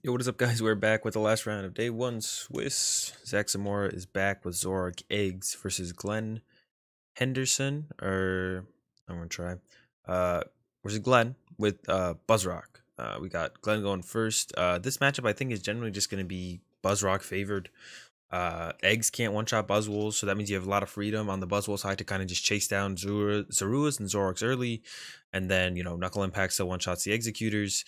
Yo, what is up, guys? We're back with the last round of day one Swiss. Zach Zamora is back with ZoroEggs versus Glenn Henderson, or I'm gonna try. Uh, versus Glenn with BuzzRoc. We got Glenn going first. This matchup I think is generally just gonna be BuzzRoc favored. Eggs can't one-shot Buzzwoles, so that means you have a lot of freedom on the Buzzwole side to kind of just chase down Zoruas and ZoroEggs early, and then Knuckle Impact still one-shots the Executors.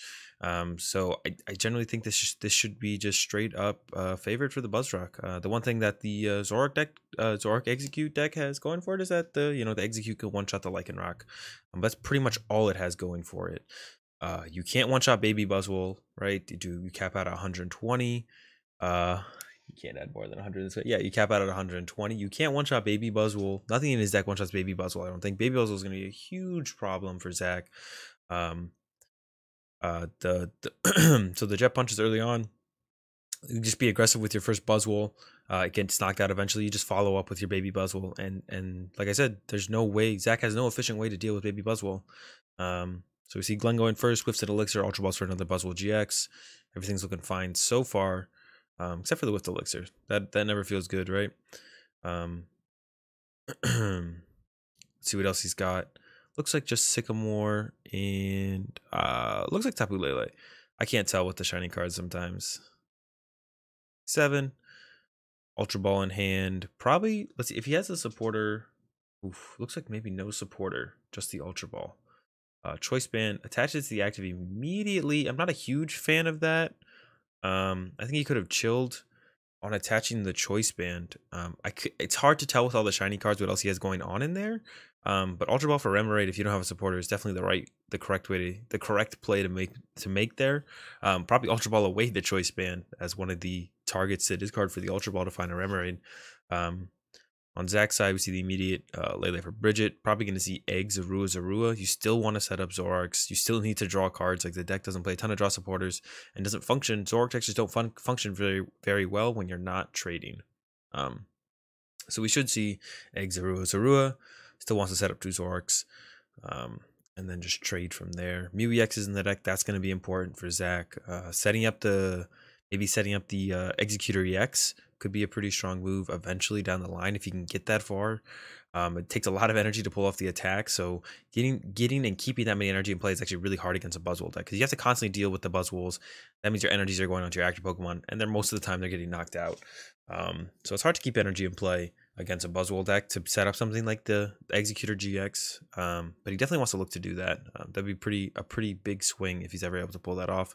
So I generally think this should be just straight up favored for the BuzzRoc. The one thing that the Zoroark Execute deck has going for it is that the Execute can one-shot the Lycanroc. That's pretty much all it has going for it. You can't one-shot Baby Buzzwole, right? You cap out at 120. You can't add more than 100. Yeah, you cap out at 120. You can't one-shot Baby Buzzwole. Nothing in his deck one-shots Baby Buzzwole. I don't think Baby Buzzwole is going to be a huge problem for Zach. So the Jet Punches early on. You just be aggressive with your first Buzzwole. It gets knocked out eventually. You just follow up with your Baby Buzzwole, and like I said, there's no way Zach has no efficient way to deal with Baby Buzzwole. So we see Glenn going first, whiffs at Elixir, Ultra Balls for another Buzzwole GX. Everything's looking fine so far. Except for the whiffed Elixir. That never feels good, right? Let's see what else he's got. Looks like just Sycamore and looks like Tapu Lele. I can't tell with the shiny cards sometimes. 7. Ultra Ball in hand. Probably, let's see, if he has a supporter. Oof, looks like maybe no supporter, just the Ultra Ball. Choice Band attaches to the active immediately. I'm not a huge fan of that. I think he could have chilled on attaching the Choice Band. It's hard to tell with all the shiny cards what else he has going on in there. But Ultra Ball for Remoraid, if you don't have a supporter, is definitely the correct play to make there. Probably Ultra Ball away the Choice Band as one of the targets to discard for the Ultra Ball to find a Remoraid. On Zach's side, we see the immediate Lele for Bridget. Probably going to see Eggs, Zorua. You still want to set up Zoroarks. You still need to draw cards. Like, the deck doesn't play a ton of draw supporters and doesn't function. Zoroark decks just don't function very, very well when you're not trading. So we should see Eggs, Zorua. Still wants to set up 2 Zoroarks. And then just trade from there. Mew EX is in the deck. That's going to be important for Zach. Setting up the Executor EX could be a pretty strong move eventually down the line if you can get that far. It takes a lot of energy to pull off the attack, so getting and keeping that many energy in play is actually really hard against a Buzzwole deck because you have to constantly deal with the Buzzwoles. That means your energies are going onto your active Pokemon, and most of the time they're getting knocked out. So it's hard to keep energy in play against a Buzzwole deck to set up something like the Executor GX. But he definitely wants to look to do that. That'd be a pretty big swing if he's ever able to pull that off.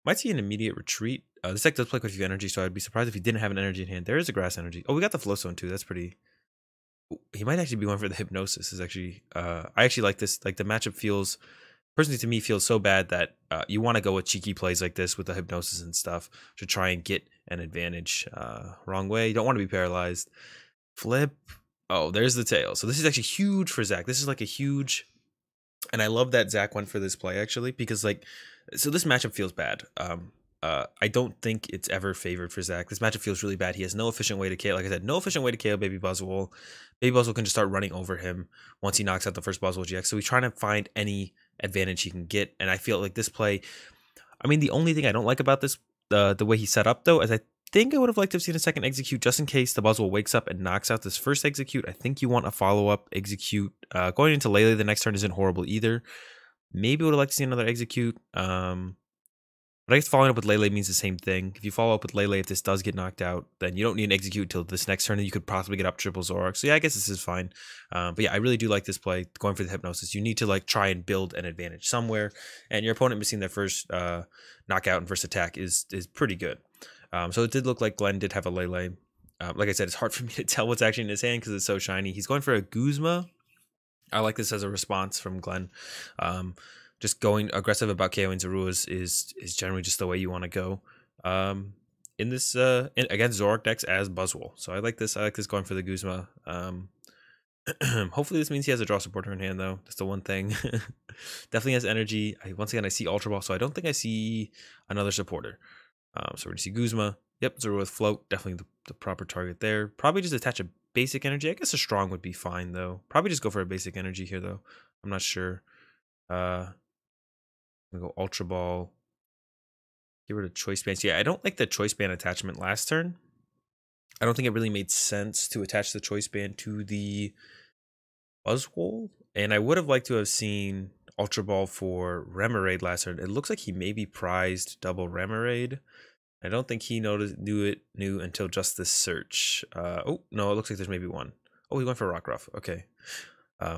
Might see an immediate retreat. This deck does play quite a few energy, so I'd be surprised if he didn't have an energy in hand. There is a grass energy. Oh, we got the Flowstone too. That's pretty. He might actually be going for the Hypnosis. Is actually. I actually like this. Like, the matchup feels, personally to me, feels so bad that you want to go with cheeky plays like this with the Hypnosis and stuff to try and get an advantage. Wrong way. You don't want to be paralyzed. Flip. Oh, there's the tail. So this is actually huge for Zach. This is like a huge. And I love that Zach went for this play actually because, like, so this matchup feels bad. I don't think it's ever favored for Zach. This matchup feels really bad. He has no efficient way to KO. Like I said, no efficient way to KO Baby Buzzwole. Baby Buzzwole can just start running over him once he knocks out the first Buzzwole GX. So he's trying to find any advantage he can get. And I feel like this play, I mean, the only thing I don't like about this, the way he set up though, is I think I would have liked to have seen a second Execute just in case the Buzzwole wakes up and knocks out this first Execute. I think you want a follow-up Execute. Going into Lele the next turn isn't horrible either. Maybe would have liked to see another Execute. But I guess following up with Lele means the same thing. If you follow up with Lele, if this does get knocked out, then you don't need an Execute until this next turn, and you could possibly get up triple Zoroark. So yeah, I guess this is fine. But yeah, I really do like this play, going for the Hypnosis. You need to, like, try and build an advantage somewhere, and your opponent missing their first knockout and first attack is pretty good. So it did look like Glenn did have a Lele. Like I said, it's hard for me to tell what's actually in his hand because it's so shiny. He's going for a Guzma. I like this as a response from Glenn. Just going aggressive about KOing Zoruas is generally just the way you want to go. In this against Zoroark decks as Buzzwole. So I like this. I like this going for the Guzma. Hopefully this means he has a draw supporter in hand though. That's the one thing. Definitely has energy. Once again, I see Ultra Ball, so I don't think I see another supporter. So we're gonna see Guzma. Yep, Zorua with Float. Definitely the proper target there. Probably just attach a basic energy. I guess a strong would be fine though. Probably just go for a basic energy here though. I'm not sure. I'm gonna go Ultra Ball. Get rid of choice bands. Yeah, I don't like the choice band attachment last turn. I don't think it really made sense to attach the choice band to the Buzzwole. And I would have liked to have seen Ultra Ball for Remoraid last turn. It looks like he maybe prized double Remoraid. I don't think he knew until just this search. Oh, no, it looks like there's maybe one. Oh, he went for Rockruff. Okay.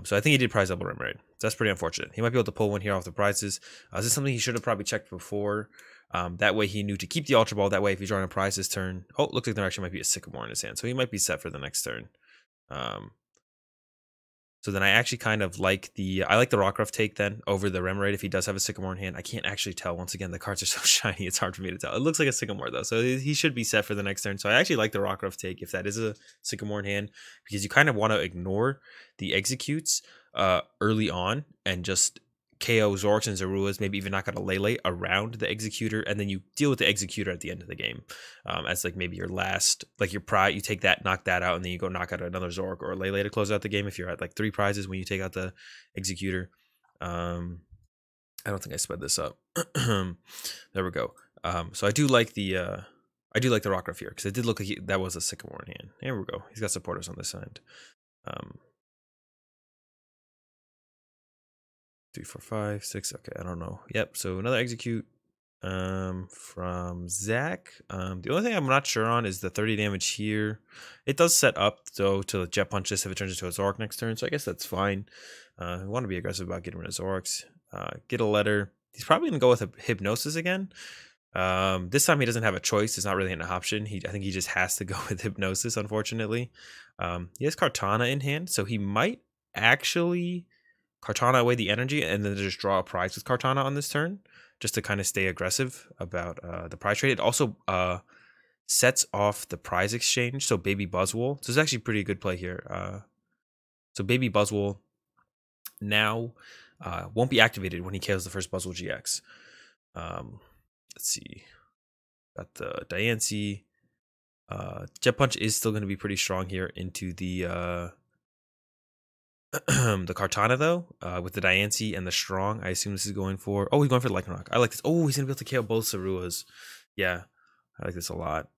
So I think he did prize double Remoraid. So that's pretty unfortunate. He might be able to pull one here off the prizes. This is something he should have probably checked before. That way he knew to keep the Ultra Ball. That way if he's drawing a prize this turn. Oh, looks like there actually might be a Sycamore in his hand. So he might be set for the next turn. So then I actually kind of like I like the Rockruff take then over the Remoraid if he does have a Sycamore in hand. I can't actually tell. Once again, the cards are so shiny, it's hard for me to tell. It looks like a Sycamore though, so he should be set for the next turn. So I actually like the Rockruff take if that is a Sycamore in hand, because you kind of want to ignore the executes early on and just KO Zoroarks and Zoruas, maybe even knock out a Lele around the Executor, and then you deal with the Executor at the end of the game as like maybe your last, like your prize. You take that, knock that out, and then you go knock out another Zoroark or a Lele to close out the game if you're at like 3 prizes when you take out the Executor. I don't think I sped this up. There we go. So I do like the Rockruff here because it did look like that was a Sycamore in hand. There we go. He's got supporters on this side. 3, 4, 5, 6. Okay, I don't know. Yep. So another execute from Zach. The only thing I'm not sure on is the 30 damage here. It does set up though to Jet Punch this if it turns into a Zoroark next turn, so I guess that's fine. I want to be aggressive about getting rid of Zoroarks. Get a letter. He's probably gonna go with a Hypnosis again. This time he doesn't have a choice. It's not really an option. I think he just has to go with Hypnosis, unfortunately. He has Kartana in hand, so he might actually Kartana away the energy and then just draw a prize with Kartana on this turn, just to kind of stay aggressive about the prize trade. It also sets off the prize exchange, so Baby Buzzwole. So it's actually pretty good play here. So Baby Buzzwole now won't be activated when he kills the first Buzzwole GX. Let's see. Got the Diancie. Jet Punch is still going to be pretty strong here into the the Kartana though, with the Diancie and the Strong. I assume this is going for. Oh, he's going for the Lycanroc. I like this. Oh, he's gonna be able to KO both Zoruas. Yeah, I like this a lot.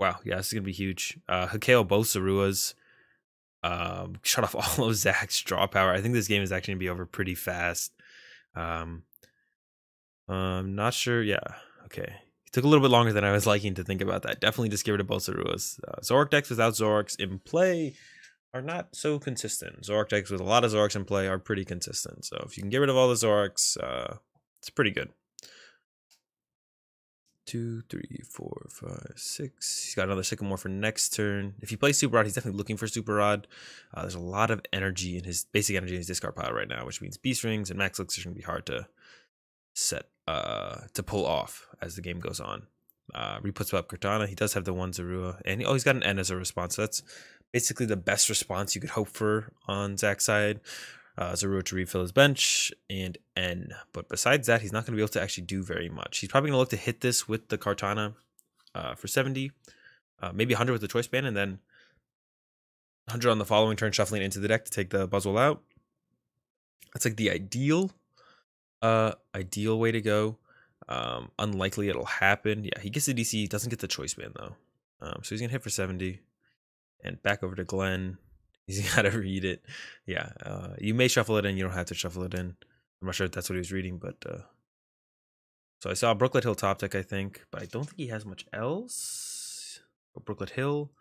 Wow, yeah, this is gonna be huge. He'll KO both Zoruas. Shut off all of Zach's draw power. I think this game is actually gonna be over pretty fast. Not sure. Yeah, okay. It took a little bit longer than I was liking to think about that. Definitely just get rid of both Zoruas. Zoroark decks without Zoroarks in play are not so consistent. Zoroark decks with a lot of Zoroarks in play are pretty consistent. So if you can get rid of all the Zoroarks, it's pretty good. 2, 3, 4, 5, 6. He's got another Sycamore for next turn. If he plays Super Rod, he's definitely looking for Super Rod. There's a lot of energy in his basic energy in his discard pile right now, which means Beast Rings and Max Elixir are going to be hard to set to pull off as the game goes on. Reputs up Kartana. He does have the one Zorua, and he's got an N as a response. So that's basically the best response you could hope for on Zach's side. Zorua to refill his bench and N. But besides that, he's not going to be able to actually do very much. He's probably going to look to hit this with the Kartana for 70, maybe 100 with the choice band, and then 100 on the following turn, shuffling into the deck to take the Buzzwole out. That's like the ideal way to go. Unlikely it'll happen. Yeah, he gets the DC. He doesn't get the choice band though. So he's gonna hit for 70 and back over to Glenn. He's gotta read it. Yeah, you may shuffle it in. You don't have to shuffle it in. I'm not sure if that's what he was reading, but so I saw Brooklet Hill top deck, I think, but I don't think he has much else. Oh, Brooklet Hill.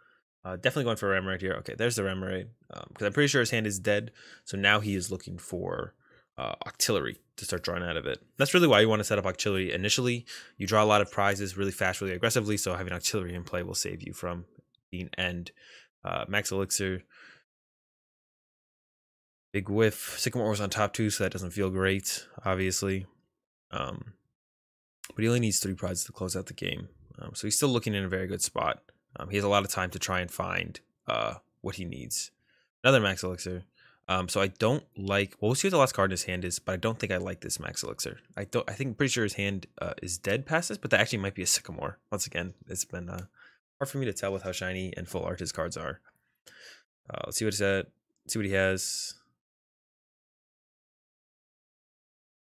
Definitely going for Remoraid here. Okay, there's the Remoraid. Because I'm pretty sure his hand is dead. So now he is looking for Octillery to start drawing out of it. That's really why you want to set up Octillery initially. You draw a lot of prizes really fast, really aggressively, so having Octillery in play will save you from being end. Max Elixir. Big whiff. Sycamore was on top too, so that doesn't feel great, obviously. But he only needs 3 prizes to close out the game. So he's still looking in a very good spot. He has a lot of time to try and find what he needs. Another Max Elixir. So I don't like. Well, we'll see what the last card in his hand is, but I don't think I like this Max Elixir. I think pretty sure his hand is dead past this, but that actually might be a Sycamore. Once again, it's been hard for me to tell with how shiny and full art his cards are. Let's see what he's at. See what he has.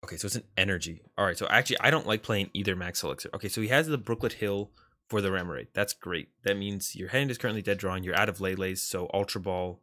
Okay, so it's an energy. All right, so actually, I don't like playing either Max Elixir. Okay, so he has the Brooklet Hill for the Remoraid. That's great. That means your hand is currently dead drawn. You're out of Lele's, so Ultra Ball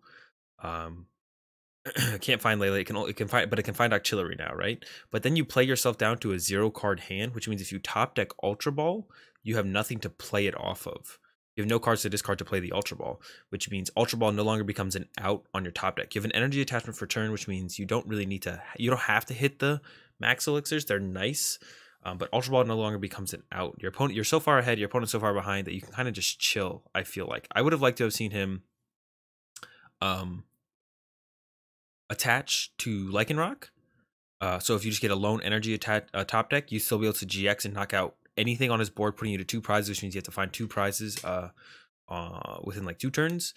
can't find Lele. It can find, but it can find Artillery now, right? But then you play yourself down to a 0-card hand, which means if you top deck Ultra Ball, you have nothing to play it off of. You have no cards to discard to play the Ultra Ball, which means Ultra Ball no longer becomes an out on your top deck. You have an energy attachment for turn, which means you don't really need to. You don't have to hit the Max Elixirs. They're nice, but Ultra Ball no longer becomes an out. Your opponent, you're so far ahead. Your opponent's so far behind that you can kind of just chill. I feel like I would have liked to have seen him, attach to Lycanroc. So if you just get a lone energy top deck, you still be able to GX and knock out anything on his board, putting you to 2 prizes, which means you have to find 2 prizes within like 2 turns.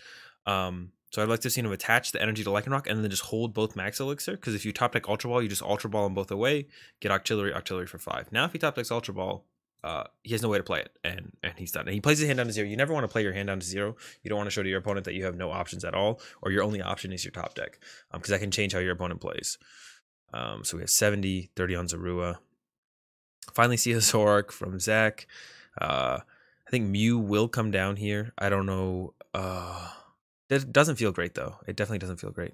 So I'd like to have seen him attach the energy to Lycanroc and then just hold both Max Elixir, because if you top deck Ultra Ball, you just Ultra Ball them both away, get Artillery for 5. Now if he top decks Ultra Ball, he has no way to play it, and he's done. And he plays his hand down to 0. You never want to play your hand down to 0. You don't want to show to your opponent that you have no options at all, or your only option is your top deck, because that can change how your opponent plays. So we have 70, 30 on Zorua. Finally see a Zoroark from Zach. I think Mew will come down here. I don't know. It doesn't feel great though. It definitely doesn't feel great.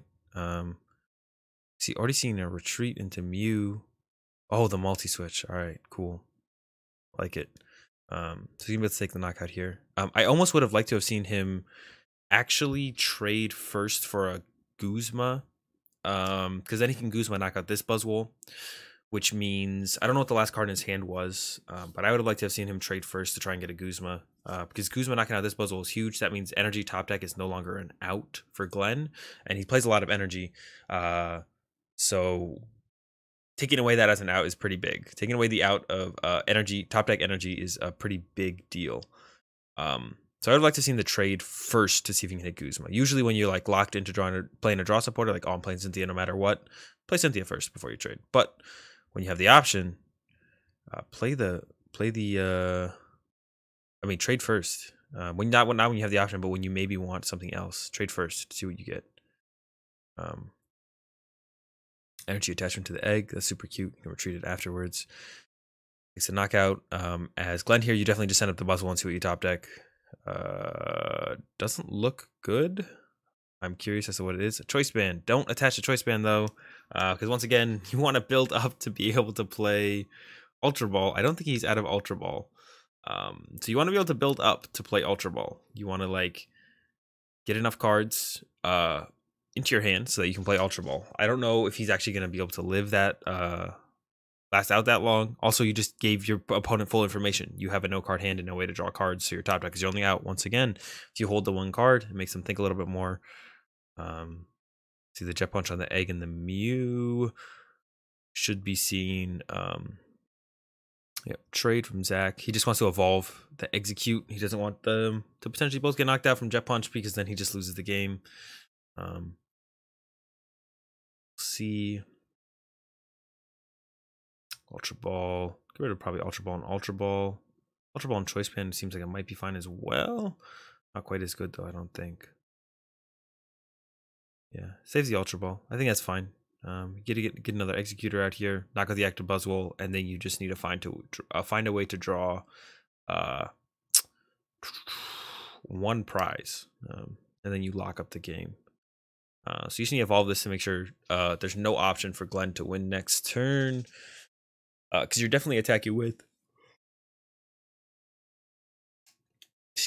See, already seeing a retreat into Mew. Oh, the multi-switch. All right, cool. Like it. So he's gonna be able to take the knockout here. I almost would have liked to have seen him actually trade first for a Guzma, because then he can Guzma knock out this Buzzwole, which means I don't know what the last card in his hand was, but I would have liked to have seen him trade first to try and get a Guzma, because Guzma knocking out this Buzzwole is huge. That means energy top deck is no longer an out for Glenn, and he plays a lot of energy, so taking away that as an out is pretty big. Taking away the out of energy, top deck energy, is a pretty big deal. So I'd like to see the trade first to see if you can hit Guzma. Usually when you're like locked into playing a draw supporter, like, oh, I'm playing Cynthia no matter what, play Cynthia first before you trade. But when you have the option, trade first. Not when you have the option, but when you maybe want something else, trade first to see what you get. Energy attachment to the egg. That's super cute. You can retreat it afterwards. It's a knockout. As Glenn here, you definitely just send up the Buzzwole and see what you top deck. Doesn't look good. I'm curious as to what it is. A Choice Band. Don't attach a Choice Band though, because once again, you want to build up to be able to play Ultra Ball. I don't think he's out of Ultra Ball. So you want to be able to build up to play Ultra Ball. You want to like get enough cards into your hand so that you can play Ultra Ball. I don't know if he's actually going to be able to live that last out that long. Also, you just gave your opponent full information. You have a no card hand and no way to draw cards, so your top deck is your only out. Once again, if you hold the 1 card, it makes them think a little bit more. See the Jet Punch on the egg and the Mew. Should be seeing trade from Zach. He just wants to evolve the Execute. He doesn't want them to potentially both get knocked out from Jet Punch, because then he just loses the game. See Ultra Ball. Get rid of probably Ultra Ball and Ultra Ball. Ultra Ball and Choice Band seems like it might be fine as well. Not quite as good though, I don't think. Yeah, saves the Ultra Ball. I think that's fine. Get another Executor out here, knock out the active Buzzwole, and then you just need to find a way to draw 1 prize, and then you lock up the game. So you just need to evolve this to make sure there's no option for Glenn to win next turn, because you're definitely attacking with.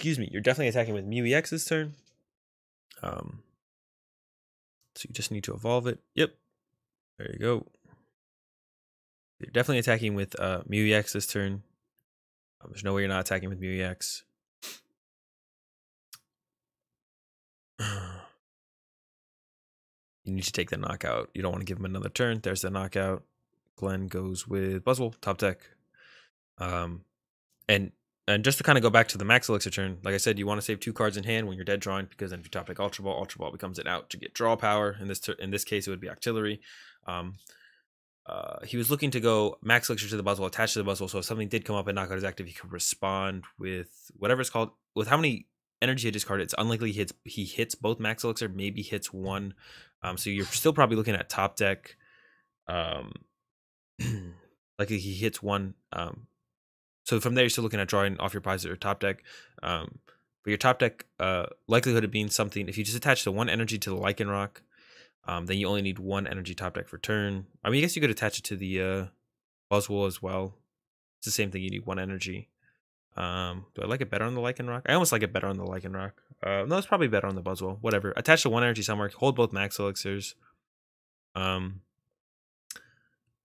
You're definitely attacking with Mew EX this turn. So you just need to evolve it. Yep. There you go. You're definitely attacking with Mew EX this turn. There's no way you're not attacking with Mew EX. You need to take the knockout. You don't want to give him another turn. There's the knockout. Glenn goes with Buzzwole, top deck. And just to kind of go back to the Max Elixir turn, like I said, you want to save 2 cards in hand when you're dead drawing, because then if you top deck Ultra Ball becomes an out to get draw power. In this case, it would be Artillery. He was looking to go Max Elixir to the Buzzwole, attach to the Buzzwole, so if something did come up and knockout is active, he could respond with whatever it's called. With how many energy he discarded, it's unlikely he hits both Max Elixir, maybe hits 1. So you're still probably looking at top deck likely he hits one. So from there, you're still looking at drawing off your prize or top deck. But your top deck likelihood of being something, if you just attach the one energy to the Lycanroc, then you only need one energy top deck for turn. I mean, I guess you could attach it to the Buzzwole as well. It's the same thing. You need one energy. Do I like it better on the Lycanroc? I almost like it better on the Lycanroc. No, it's probably better on the Buzzwole. Whatever. Attach the one energy somewhere. Hold both max elixirs. And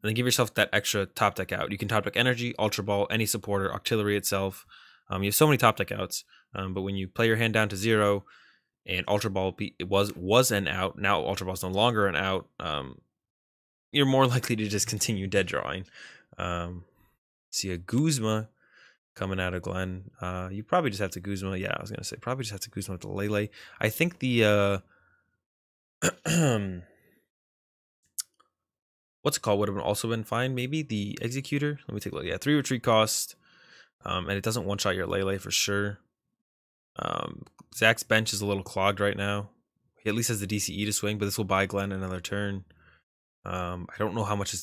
then give yourself that extra top deck out. You can top deck energy, Ultra Ball, any supporter, Octillery itself. You have so many top deck outs. But when you play your hand down to 0 and Ultra Ball was an out, now Ultra Ball is no longer an out, you're more likely to just continue dead drawing. See a Guzma coming out of Glenn. You probably just have to Guzma. Yeah, I was gonna say probably just have to Guzma with the Lele. I think the what's it called would have also been fine. Maybe the Executor. Let me take a look. Yeah, 3 retreat cost. And it doesn't one shot your Lele for sure. Zach's bench is a little clogged right now. He at least has the DCE to swing, but this will buy Glenn another turn. I don't know how much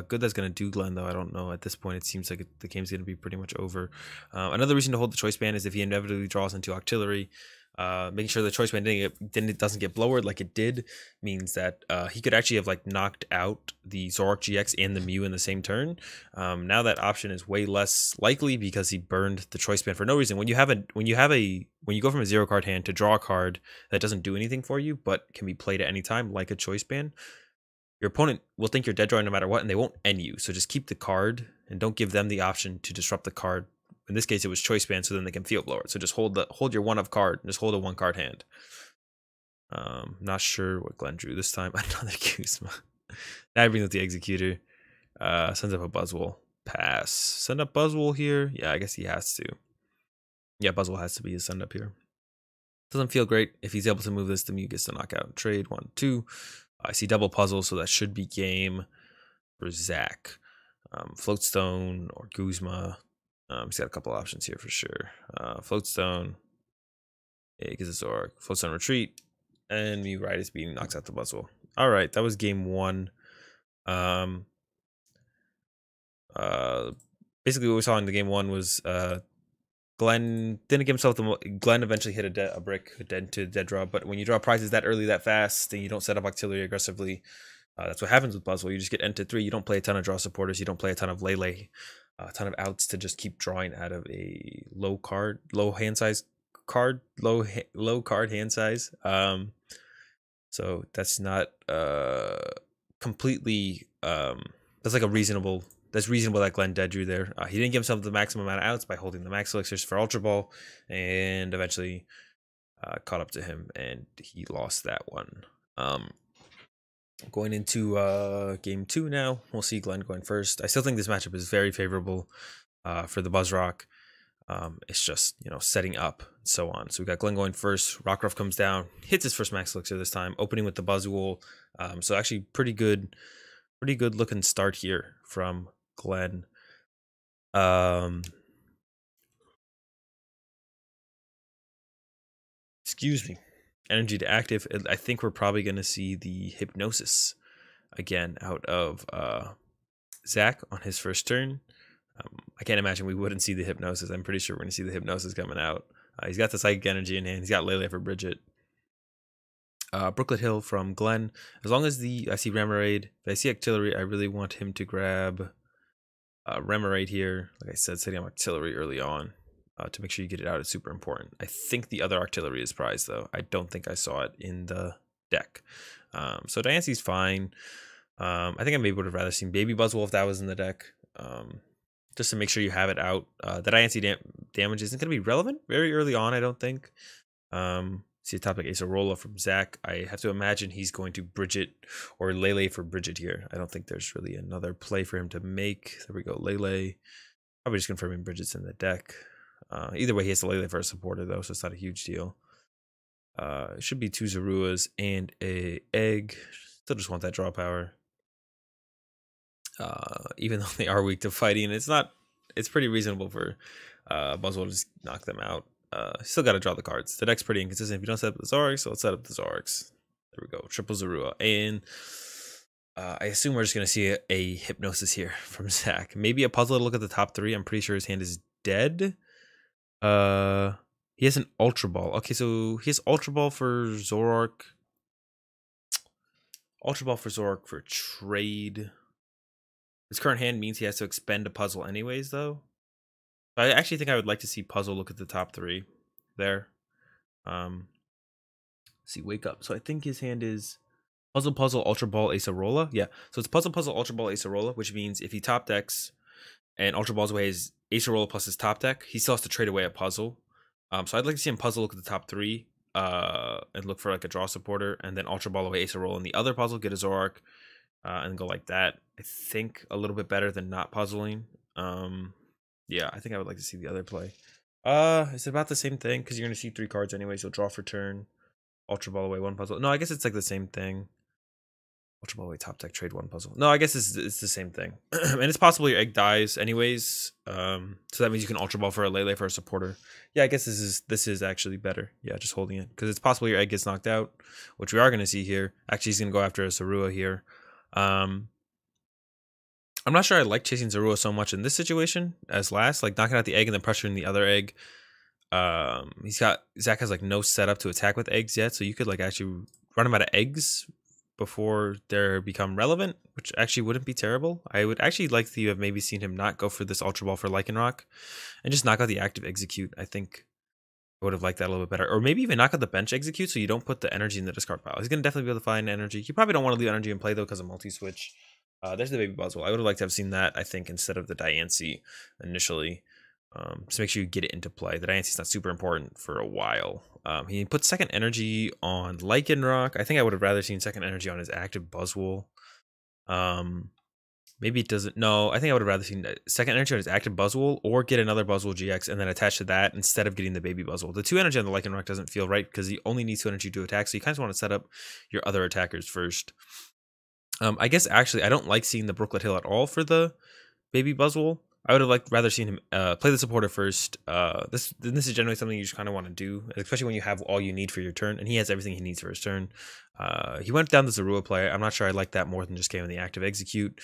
good that's going to do Glenn, though. I don't know. At this point, it seems like the game's going to be pretty much over. Another reason to hold the choice band is if he inevitably draws into Octillery, making sure the choice band doesn't get blowered like it did means that he could actually have like knocked out the Zoroark GX and the Mew in the same turn. Now that option is way less likely because he burned the choice band for no reason. When you go from a 0 card hand to draw a card that doesn't do anything for you but can be played at any time, like a choice band, your opponent will think you're dead drawing no matter what, and they won't end you. So just keep the card and don't give them the option to disrupt the card. In this case, it was choice band, so then they can field blower it. So just hold your 1-of card and just hold a 1-card hand. Not sure what Glenn drew this time. Another Guzma. Now I bring up the Executor. Sends up a Buzzwole. Pass. Send up Buzzwole here. Yeah, I guess he has to. Yeah, Buzzwole has to be his send up here. Doesn't feel great. If he's able to move this, the Mew gets to knock out. Trade 1, 2. I see double puzzle, so that should be game for Zach. Floatstone or Guzma. He's got a couple options here for sure. Floatstone. It gives us Zoroark. Floatstone retreat. And Mew Ride is being knocks out the Buzzwole. Alright, that was game 1. Basically what we saw in the game 1 was Glenn didn't give himself Glenn eventually hit a brick to dead draw, but when you draw prizes that early, that fast, and you don't set up Octillery aggressively, that's what happens with Buzzwole. You just get entered 3. You don't play a ton of draw supporters. You don't play a ton of Lele, a ton of outs to just keep drawing out of a low card hand size. So that's not completely that's like a reasonable. That's reasonable that Glenn dead drew there. He didn't give himself the maximum amount of outs by holding the max elixirs for Ultra Ball, and eventually caught up to him, and he lost that one. Going into game 2 now, we'll see Glenn going first. I still think this matchup is very favorable for the BuzzRoc. It's just, setting up and so on. So we got Glenn going first. Rockruff comes down, hits his first max elixir this time, opening with the Buzzwole. So actually pretty good looking start here from Glenn. Excuse me. Energy to active. I think we're probably going to see the Hypnosis again out of Zach on his first turn. I can't imagine we wouldn't see the Hypnosis. I'm pretty sure we're going to see the Hypnosis coming out. He's got the Psychic Energy in hand. He's got Lele for Bridget. Brooklet Hill from Glenn. As long as I see Remoraid. If I see Octillery, I really want him to grab Remoraid here. Like I said, setting up Octillery early on to make sure you get it out is super important. I think the other Octillery is prized, though. I don't think I saw it in the deck. So Diancie's fine. I think I maybe would have rather seen Baby Buzzwole if that was in the deck. Just to make sure you have it out. The Diancie damage isn't going to be relevant very early on, I don't think. See a topic Acerola from Zach. I have to imagine he's going to Bridget or Lele for Bridget here. I don't think there's really another play for him to make. There we go, Lele. Probably just confirming Bridget's in the deck. Either way, he has to Lele for a supporter, though, so it's not a huge deal. It should be 2 Zoruas and a egg. Still just want that draw power. Even though they are weak to fighting, it's pretty reasonable for Buzzwole to just knock them out. Still got to draw the cards. The deck's pretty inconsistent if you don't set up the ZoroEggs, so let's set up the ZoroEggs. There we go. Triple Zorua. And I assume we're just going to see a hypnosis here from Zach. Maybe a puzzle to look at the top 3. I'm pretty sure his hand is dead. He has an Ultra Ball. Okay, so he has Ultra Ball for ZoroEgg. Ultra Ball for ZoroEgg for trade. His current hand means he has to expend a puzzle anyways, though. I actually think I would like to see puzzle look at the top 3 there. See, wake up. So I think his hand is puzzle, Ultra Ball, Acerola. Yeah, so it's puzzle, Ultra Ball, Acerola, which means if he top decks and Ultra Balls away his Acerola plus his top deck, he still has to trade away a puzzle. So I'd like to see him puzzle look at the top 3 and look for like a draw supporter, and then Ultra Ball away Acerola in the other puzzle, get a ZoroEgg, and go like that. I think a little bit better than not puzzling. Yeah, I think I would like to see the other play. It's about the same thing because you're gonna see 3 cards anyways. You'll draw for turn, Ultra Ball away 1 puzzle. No, I guess it's like the same thing. Ultra Ball away top deck, trade 1 puzzle. No, I guess it's the same thing. And it's possible your egg dies anyways. So that means you can Ultra Ball for a Lele for a supporter. Yeah, I guess this is actually better. Yeah, just holding it because it's possible your egg gets knocked out, which we are gonna see here. Actually, he's gonna go after a Zorua here. I'm not sure I like chasing Zorua so much in this situation as last, like knocking out the egg and then pressuring the other egg. Zach has like no setup to attack with eggs yet, so you could like actually run him out of eggs before they become relevant, which actually wouldn't be terrible. I would actually like to have maybe seen him not go for this Ultra Ball for Lycanroc and just knock out the active execute. I think I would have liked that a little bit better. Or maybe even knock out the bench execute so you don't put the energy in the discard pile. He's going to definitely be able to find energy. You probably don't want to leave energy in play though because of multi-switch. There's the Baby Buzzwole. I would have liked to have seen that, I think, instead of the Diancie initially. Just make sure you get it into play. The Diancie's not super important for a while. He put second energy on Lycanroc. I think I would have rather seen second energy on his active Buzzwole. Maybe it doesn't. No, I think I would have rather seen second energy on his active Buzzwole or get another Buzzwole GX and then attach to that instead of getting the Baby Buzzwole. The 2 energy on the Lycanroc doesn't feel right because he only needs 2 energy to attack, so you kind of want to set up your other attackers first. I guess actually I don't like seeing the Brooklet Hill at all for the Baby Buzzwole. I would have rather seen him play the supporter first. This is generally something you just kind of want to do, especially when you have all you need for your turn, and he has everything he needs for his turn. He went down the Zorua play. I'm not sure I like that more than just giving the active execute.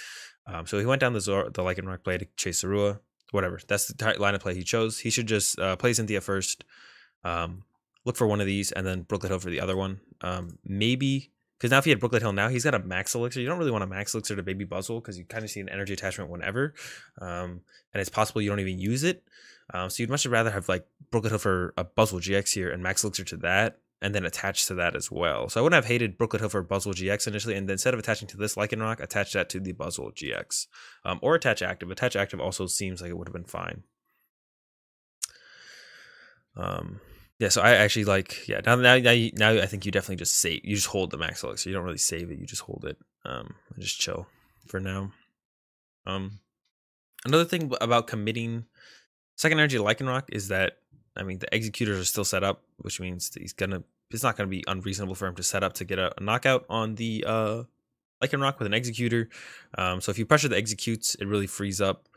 So he went down the Lycanroc play to chase Zorua. Whatever. That's the line of play he chose. He should just play Cynthia first, look for one of these, and then Brooklet Hill for the other one. Maybe. Because now if he had Brooklet Hill now, he's got a Max Elixir. You don't really want a Max Elixir to Baby Buzzwole because you kind of see an energy attachment whenever. And it's possible you don't even use it. So you'd much rather have like Brooklet Hill for a Buzzwole GX here and Max Elixir to that and then attach to that as well. So I wouldn't have hated Brooklet Hill for Buzzwole GX initially, and then instead of attaching to this Lycanroc, attach that to the Buzzwole GX. Or attach active. Attach active also seems like it would have been fine. Yeah, so I actually like, yeah, now I think you definitely just save, you just hold the Max Elixir. You don't really save it, you just hold it, and just chill for now. Another thing about committing second energy to Lycanroc is that, I mean, the executors are still set up, which means that it's not gonna be unreasonable for him to set up to get a knockout on the Lycanroc with an executor. So if you pressure the executes, it really frees up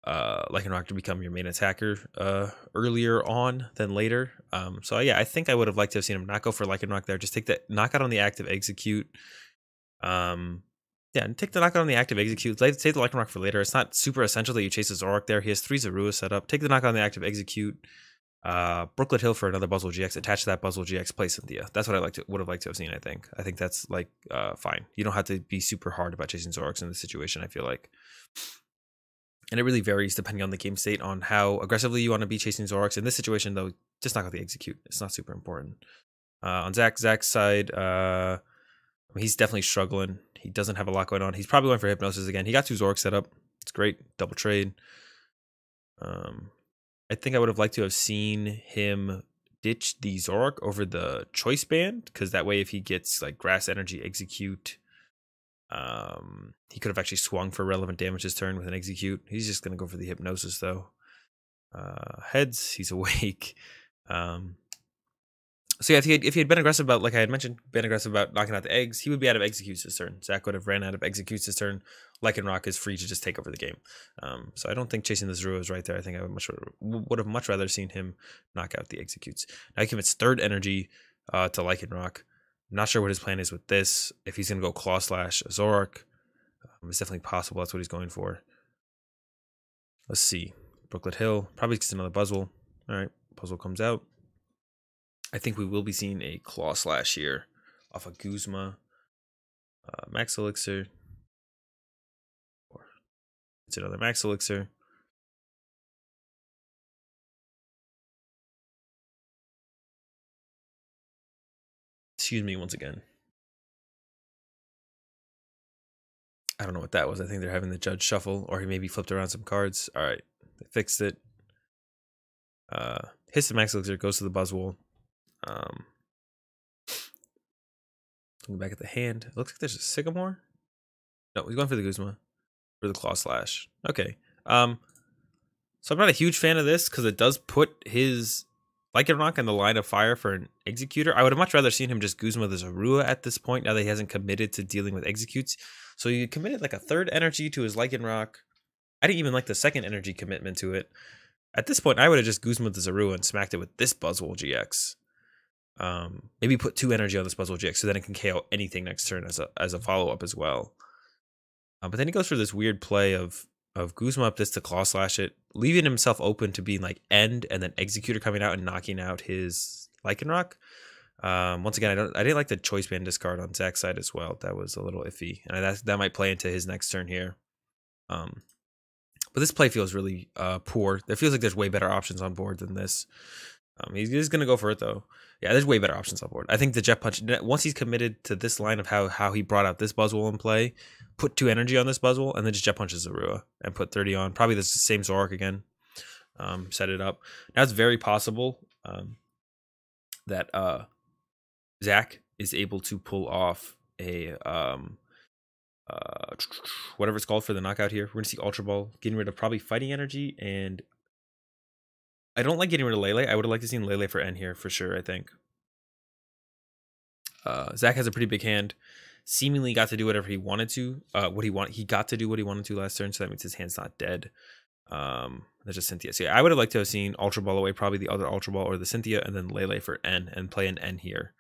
Lycanroc to become your main attacker earlier on than later. So yeah, I think I would have liked to have seen him not go for Lycanroc there. Just take the knockout on the active execute. Yeah, and take the knockout on the active execute. Save the Lycanroc for later. It's not super essential that you chase a ZoroEgg there. He has 3 Zorua set up. Take the knockout on the active execute. Brooklet Hill for another Buzzwole GX. Attach to that Buzzwole GX. Play Cynthia. That's what I would have liked to have seen. I think that's like fine. You don't have to be super hard about chasing ZoroEggs in this situation, I feel like. And it really varies depending on the game state on how aggressively you want to be chasing ZoroEggs. In this situation, though, just knock out the execute. It's not super important. On Zach's side, he's definitely struggling. He doesn't have a lot going on. He's probably going for Hypnosis again. He got 2 Zorks set up. It's great. Double trade. I think I would have liked to have seen him ditch the Zorok over the Choice Band, because that way if he gets like Grass Energy Execute, he could have actually swung for relevant damage this turn with an Execute. He's just going to go for the Hypnosis though. Heads, he's awake. So yeah, if he had been aggressive about, like I had mentioned, been aggressive about knocking out the eggs, he would be out of executes this turn. Zach would have ran out of executes this turn. Lycanroc is free to just take over the game. So I don't think chasing the Zorua is right there. I think I would have much rather seen him knock out the executes. Now he commits 3rd energy to Lycanroc. I'm not sure what his plan is with this. If he's going to go Claw Slash ZoroEgg, it's definitely possible that's what he's going for. Let's see. Brooklet Hill. Probably gets another Buzzwole. All right. Buzzwole comes out. I think we will be seeing a Claw Slash here off of Guzma. Max Elixir. Or it's another Max Elixir. Excuse me once again. I don't know what that was. I think they're having the judge shuffle, or he maybe flipped around some cards. All right, they fixed it. Hits the Max Elixir, goes to the Buzzwole. Looking back at the hand, it looks like there's a Sycamore. No, he's going for the Guzma for the Claw Slash. Okay. So I'm not a huge fan of this because it does put his Lycanroc in the line of fire for an Executor. I would have much rather seen him just Guzma the Zorua at this point, now that he hasn't committed to dealing with Executes. So he committed like a third energy to his Lycanroc. I didn't even like the second energy commitment to it. At this point, I would have just Guzma the Zorua and smacked it with this Buzzwole GX. Maybe put 2 energy on this Buzzwole GX so then it can KO anything next turn as a follow-up as well. But then he goes for this weird play of Guzma up this to Claw Slash it, leaving himself open to being like End and then Executor coming out and knocking out his Lycanroc. Once again, I didn't like the Choice Band discard on Zach's side as well. That was a little iffy, and that might play into his next turn here. But this play feels really poor. It feels like there's way better options on board than this. He's going to go for it, though. Yeah, there's way better options on board. I think the Jet Punch, once he's committed to this line of how he brought out this Buzzwole in play, put 2 energy on this Buzzwole, and then just Jet Punches Zorua and put 30 on. Probably the same ZoroEgg again. Set it up. Now it's very possible that Zach is able to pull off a whatever it's called for the knockout here. We're going to see Ultra Ball, getting rid of probably Fighting Energy, and I don't like getting rid of Lele. I would have liked to see Lele for N here for sure, I think. Zach has a pretty big hand. Seemingly got to do whatever he wanted to. He got to do what he wanted to last turn, so that means his hand's not dead. There's a Cynthia. So yeah, I would have liked to have seen Ultra Ball away, probably the other Ultra Ball or the Cynthia, and then Lele for N and play an N here.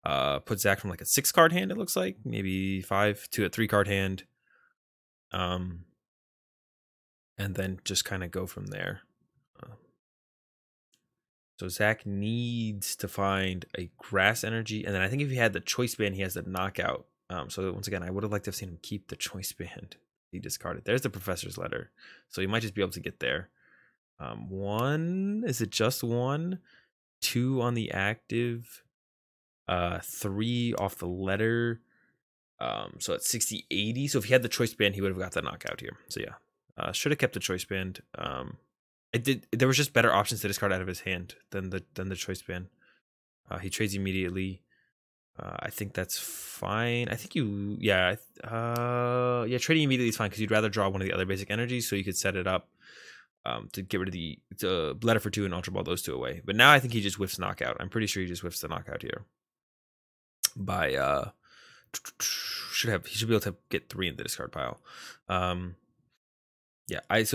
Put Zach from like a 6-card hand, it looks like. Maybe 5 to a 3-card hand. And then just kind of go from there. So Zach needs to find a Grass Energy, and then I think if he had the Choice Band, he has the Knockout. So once again, I would have liked to have seen him keep the Choice Band. He discarded. There's the Professor's Letter, so he might just be able to get there. 1, is it just 1? 2 on the active. 3 off the letter. So at 60, 80. So if he had the Choice Band, he would have got the Knockout here. So yeah, should have kept the Choice Band. There was just better options to discard out of his hand than the Choice Band. He trades immediately. I think that's fine. I think trading immediately is fine because you'd rather draw one of the other basic energies, so you could set it up to get rid of the letter for 2 and Ultra Ball those 2 away. But now I think he just whiffs Knockout. I'm pretty sure he just whiffs the Knockout here. By he should be able to get 3 in the discard pile. So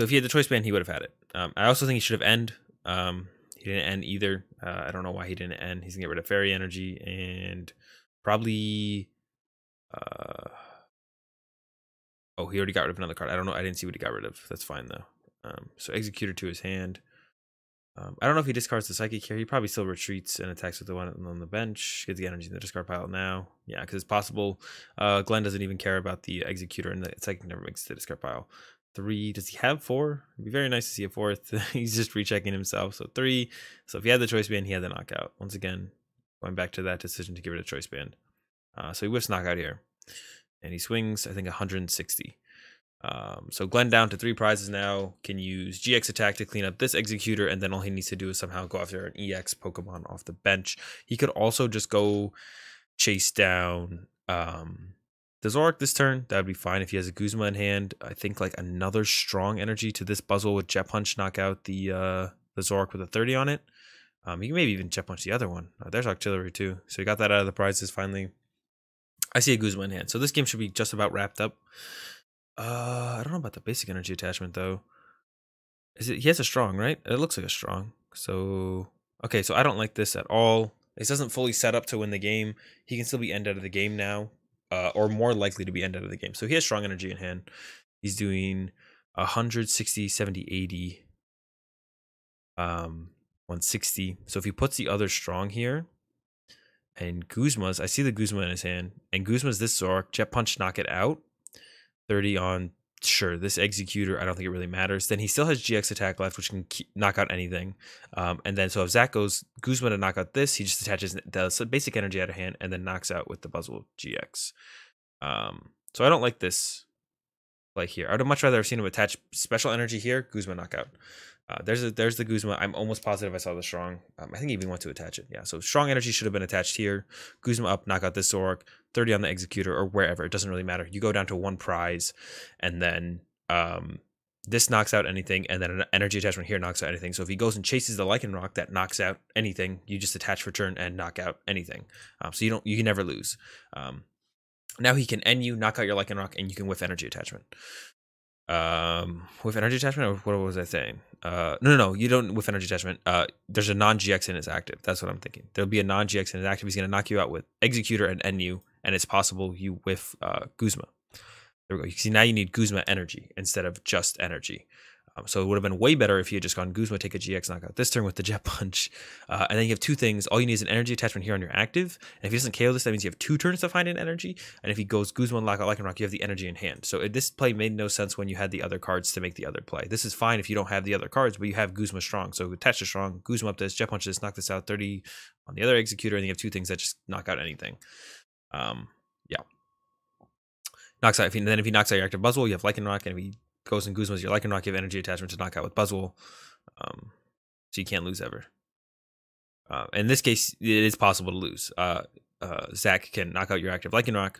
if he had the Choice Band, he would have had it. I also think he should have End. He didn't End either. I don't know why he didn't End. He's gonna get rid of Fairy Energy and probably he already got rid of another card. I don't know. I didn't see what he got rid of. That's fine though. So Executor to his hand. I don't know if he discards the Psychic here. He probably still retreats and attacks with the one on the bench. Gets the energy in the discard pile now. Yeah, because it's possible Glenn doesn't even care about the Executor, and the Psychic never makes the discard pile. 3, does he have 4? It'd be very nice to see a 4th. He's just rechecking himself. So 3. So if he had the Choice Band, he had the Knockout. Once again, going back to that decision to get rid of Choice Band. So he whiffs Knockout here. And he swings, I think, 160. So Glenn down to 3 prizes now, can use GX attack to clean up this Executor, and then all he needs to do is somehow go after an EX Pokemon off the bench. He could also just go chase down the ZoroEgg this turn. That would be fine if he has a Guzma in hand. I think like another strong energy to this Buzzwole with Jet Punch, knock out the ZoroEgg with a 30 on it. He can maybe even Jet Punch the other one. There's Artillery too. So he got that out of the prizes finally. I see a Guzma in hand. So this game should be just about wrapped up. I don't know about the basic energy attachment though. He has a strong, right? It looks like a strong. So okay, so I don't like this at all. This doesn't fully set up to win the game. He can still be end out of the game now, or more likely to be end out of the game. So he has strong energy in hand. He's doing 160, 70, 80, 160. So if he puts the other strong here, and Guzma's, I see the Guzma in his hand, and Guzma's this Zork, Jet Punch, knock it out. 30 on, sure, this Executor, I don't think it really matters. Then he still has GX attack left, which can knock out anything. And then, so if Zach goes Guzma to knock out this, he just attaches the basic energy out of hand and then knocks out with the BuzzRoc GX. So I don't like this play here. I would have much rather have seen him attach special energy here, Guzma knockout. There's the Guzma. I'm almost positive I saw the strong. I think he even went to attach it. Yeah, so strong energy should have been attached here. Guzma up, knock out this Zork, 30 on the Executor or wherever. It doesn't really matter. You go down to one prize, and then this knocks out anything, and then an energy attachment here knocks out anything. So if he goes and chases the Lycanroc that knocks out anything, you just attach for turn and knock out anything. So you can never lose. Now he can NU, knock out your Lycanroc, and you can whiff energy attachment. With energy attachment, what was I saying? No, you don't with energy attachment. There's a non-GX in his active. That's what I'm thinking. There'll be a non-GX in his active. He's gonna knock you out with Executor and NU, and it's possible you whiff Guzma. There we go. You see, now you need Guzma energy instead of just energy. So it would have been way better if you had just gone Guzma, take a GX knockout this turn with the Jet Punch. And then you have two things. All you need is an energy attachment here on your active. And if he doesn't KO this, that means you have 2 turns to find an energy. And if he goes Guzma and knockout Lycanroc, you have the energy in hand. So this play made no sense when you had the other cards to make the other play. This is fine if you don't have the other cards, but you have Guzma strong. So attach to strong, Guzma up this, Jet Punch this, knock this out, 30 on the other Executor, and you have 2 things that just knock out anything. Yeah. Knocks out. Then if he knocks out your active BuzzRoc, you have Lycanroc, and if he goes and Guzma's your Lycanroc, you have energy attachment to knock out with BuzzRoc. So you can't lose ever. In this case, it is possible to lose. Zach can knock out your active Lycanroc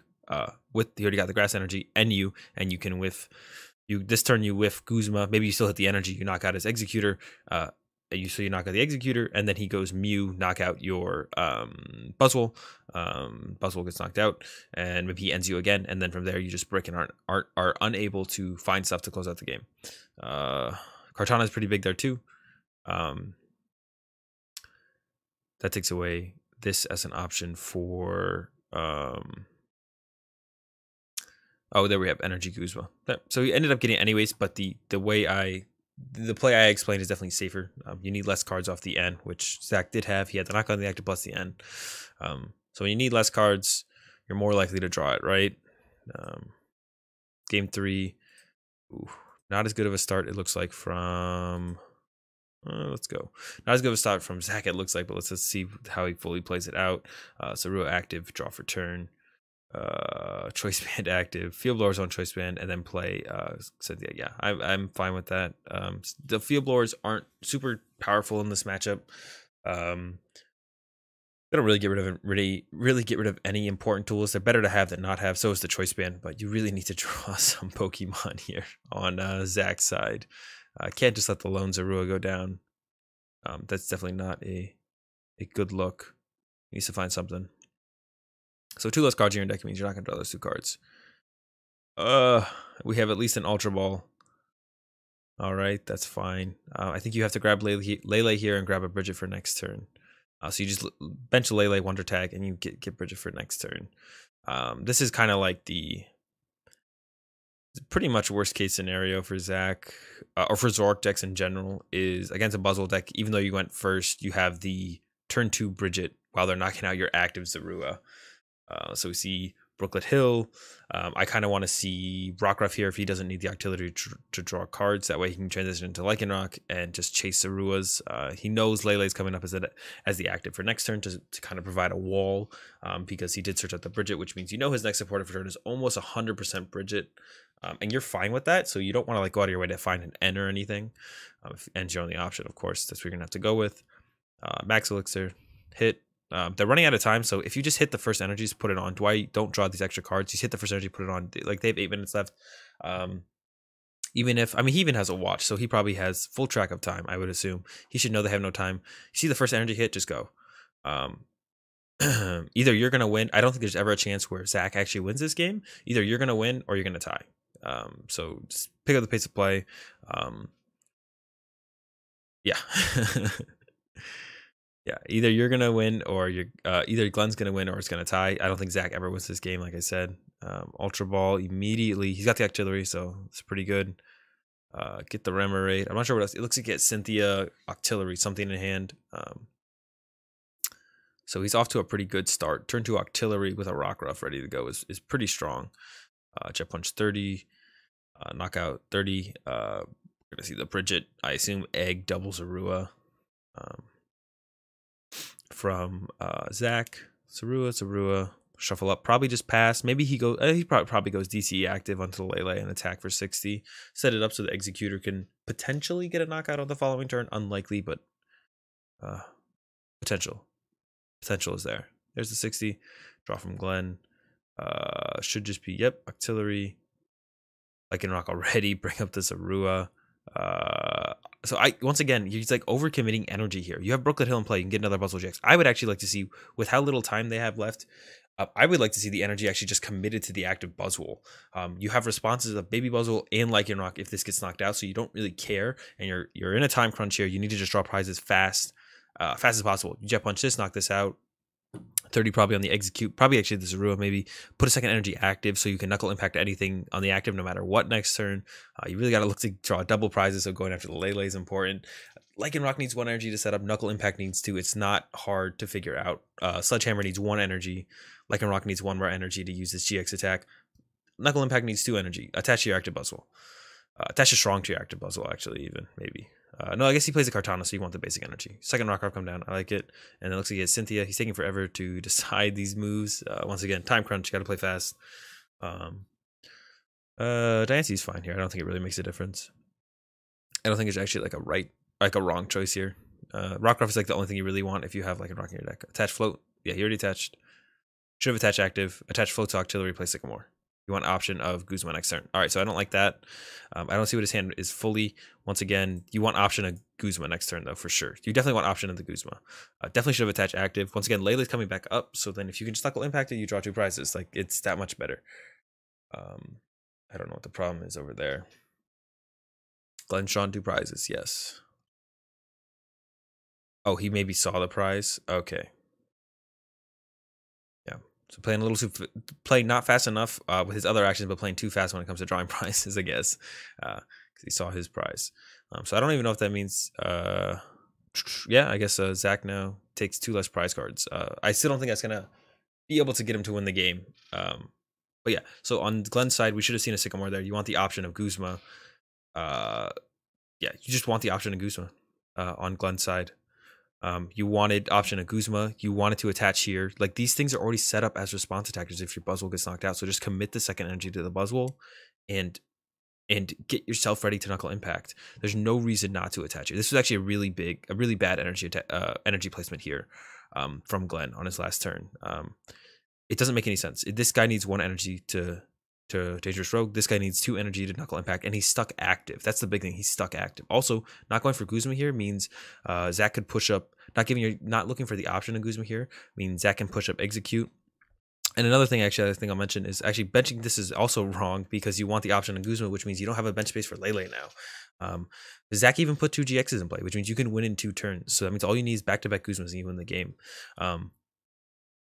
with, he already got the grass energy, and you can whiff. This turn you whiff Guzma. Maybe you still hit the energy. You knock out his Executor. So you knock out the Executor, and then he goes Mew, knock out your BuzzRoc. BuzzRoc gets knocked out, and maybe he ends you again, and then from there you just brick and are unable to find stuff to close out the game. Kartana is pretty big there too. That takes away this as an option for oh, there we have energy Guzma. So he ended up getting it anyways, but the play I explained is definitely safer. You need less cards off the end, which Zach did have. He had the knock on the active plus the end. So when you need less cards, you're more likely to draw it, right? Game 3, not as good of a start, it looks like, from... let's go. Not as good of a start from Zach, it looks like, but let's just see how he fully plays it out. ZoroEggs active, draw for turn. Choice band active, field blowers on choice band, and then play. So yeah, I'm fine with that. The field blowers aren't super powerful in this matchup. They don't really get rid of really get rid of any important tools. They're better to have than not have. So is the choice band, but you really need to draw some Pokemon here on Zach's side. Can't just let the lone ZoroEggs go down. That's definitely not a good look. He needs to find something. So 2 less cards in your deck means you're not going to draw those 2 cards. We have at least an Ultra Ball. All right, that's fine. I think you have to grab Lele here and grab a Bridget for next turn. So you just bench a Lele, Wonder Tag, and you get Bridget for next turn. This is kind of like the pretty much worst case scenario for Zach, or for Zork decks in general, is against a BuzzRoc deck. Even though you went first, you have the turn 2 Bridget while they're knocking out your active ZoroEggs. So we see Brooklet Hill. I kind of want to see Rockruff here if he doesn't need the artillery to draw cards. That way he can transition into Lycanroc and just chase ZoroEggs. He knows Lele's coming up as the active for next turn to kind of provide a wall, because he did search out the Bridget, which means his next supporter for turn is almost 100% Bridget. And you're fine with that, so you don't want to go out of your way to find an N or anything. If N's your only option, of course, that's what you're going to have to go with. Max Elixir, hit. They're running out of time, so if you just hit the first energies, put it on. Don't draw these extra cards. Just hit the first energy, put it on. Like, they have 8 minutes left. Even if, he even has a watch, so he probably has full track of time, I would assume. He should know they have no time. You see the first energy hit, just go. Either you're going to win. I don't think there's ever a chance where Zach actually wins this game. Either you're going to win or you're going to tie. So just pick up the pace of play. Yeah. Yeah, either you're gonna win or you're either Glenn's gonna win or it's gonna tie. I don't think Zach ever wins this game, like I said. Ultra Ball immediately. He's got the artillery, so it's pretty good. Get the Remoraid. I'm not sure what else. It looks like he gets Cynthia, artillery, something in hand. So he's off to a pretty good start. Turn to artillery with a Rockruff ready to go is pretty strong. Jet Punch 30, Knockout 30. We're gonna see the Bridget. I assume Egg double Zorua. From Zach, Zorua, shuffle up, probably just pass. Maybe he goes. He probably goes DCE active onto the Lele and attack for 60. Set it up so the Executor can potentially get a knockout on the following turn. Unlikely, but potential is there. There's the 60. Draw from Glenn. Should just be artillery. I can rock already. Bring up the Zorua. So once again, he's like overcommitting energy here. You have Brooklyn Hill in play, you can get another BuzzRoc. I would actually like to see, with how little time they have left, I would like to see the energy actually just committed to the active Buzzwole. You have responses of Baby Buzzwole and Lycanroc if this gets knocked out, so you don't really care, and you're in a time crunch here. You need to just draw prizes fast as possible. You Jet Punch this, knock this out. 30 probably on the execute, probably actually the Zorua, maybe put a second energy active so you can knuckle impact anything on the active no matter what next turn. You really got to look to draw double prizes, so going after the Lele is important. Lycanroc needs 1 energy to set up, Knuckle Impact needs 2. It's not hard to figure out. Sledgehammer needs 1 energy, Lycanroc needs 1 more energy to use this GX attack. Knuckle Impact needs 2 energy. Attach to your active Buzzwole. Attach a strong to your active Buzzwole, actually, even, maybe. No, I guess he plays a Kartana, so you want the basic energy. Second Rockruff come down. I like it. And it looks like he has Cynthia. He's taking forever to decide these moves. Once again, time crunch. Got to play fast. Diance's fine here. I don't think it really makes a difference. I don't think it's actually like a wrong choice here. Rockruff is like the only thing you really want if you have like a rock in your deck. Attach float. Yeah, he already attached. Should have attached active. Attach float to artillery. Play Sycamore. You want option of Guzma next turn. All right, so I don't like that. I don't see what his hand is fully. Once again, you want option of Guzma next turn, though, for sure. You definitely want option of the Guzma. Definitely should have attached active. Once again, Lele's coming back up, so then if you can just knuckle impact it, you draw 2 prizes. Like, it's that much better. I don't know what the problem is over there. Glenn Sean 2 prizes, yes. Oh, he maybe saw the prize? Okay. Yeah. So playing a little playing not fast enough with his other actions, but playing too fast when it comes to drawing prizes, I guess, because he saw his prize. So I don't even know if that means. Yeah, I guess Zach now takes 2 less prize cards. I still don't think that's gonna be able to get him to win the game. But yeah, so on Glenn's side, we should have seen a Sycamore there. You want the option of Guzma. Yeah, you just want the option of Guzma on Glenn's side. You wanted option of Guzma. You wanted to attach here. Like, these things are already set up as response attackers if your Buzzwole gets knocked out. So just commit the second energy to the Buzzwole and get yourself ready to knuckle impact. There's no reason not to attach it. This was actually a really bad energy placement here from Glenn on his last turn. It doesn't make any sense. This guy needs 1 energy to Dangerous Rogue. This guy needs 2 energy to knuckle impact, and he's stuck active. That's the big thing. He's stuck active. Also, not going for Guzma here means Zach could push up. Not looking for the option of Guzma here means Zach can push up execute. And another thing, actually, I think I'll mention is actually benching this is also wrong because you want the option of Guzma, which means you don't have a bench space for Lele now. Zach even put 2 GXs in play, which means you can win in 2 turns. So that means all you need is back-to-back Guzmas and you win the game.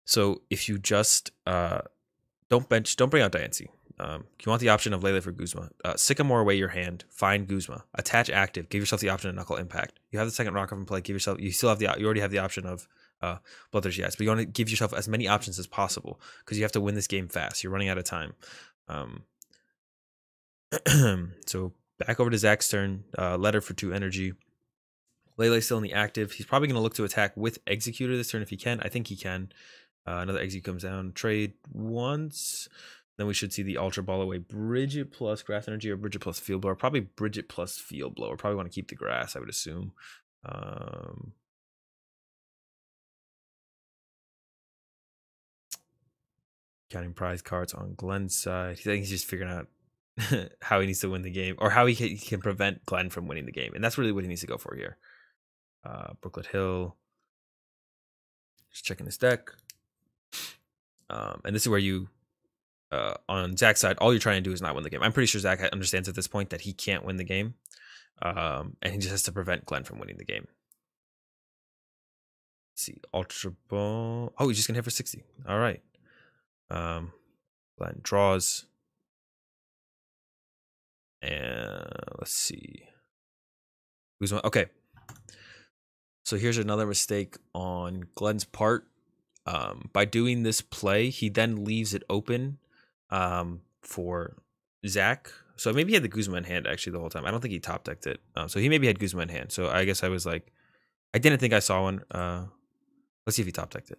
So if you just don't bring out Diancie. You want the option of Lele for Guzma. Sycamore away your hand. Find Guzma. Attach active. Give yourself the option of Knuckle Impact. You have the second Rock in play. You already have the option of Bloodthirsty Eyes, but you want to give yourself as many options as possible because you have to win this game fast. You're running out of time. So back over to Zach's turn. Letter for 2 energy. Lele's still in the active. He's probably going to look to attack with Executor this turn if he can. I think he can. Another execute comes down. Trade once. Then we should see the Ultra Ball away. Bridget plus Grass Energy or Bridget plus Field Blower. Probably Bridget plus Field Blower. Probably want to keep the grass, I would assume. Counting prize cards on Glenn's side. I think he's just figuring out how he needs to win the game or how he can prevent Glenn from winning the game. And that's really what he needs to go for here. Brooklet Hill. Just checking his deck. And this is where you... on Zach's side, all you're trying to do is not win the game. I'm pretty sure Zach understands at this point that he can't win the game. And he just has to prevent Glenn from winning the game. Let's see, Ultra Ball. Oh, he's just gonna hit for 60. All right. Glenn draws. And let's see. Okay. So here's another mistake on Glenn's part. By doing this play, he then leaves it open for Zach. So maybe he had the Guzma in hand actually the whole time. I don't think he top decked it. So he maybe had Guzma in hand. So I guess I was like, I didn't think I saw one. Let's see if he top decked it.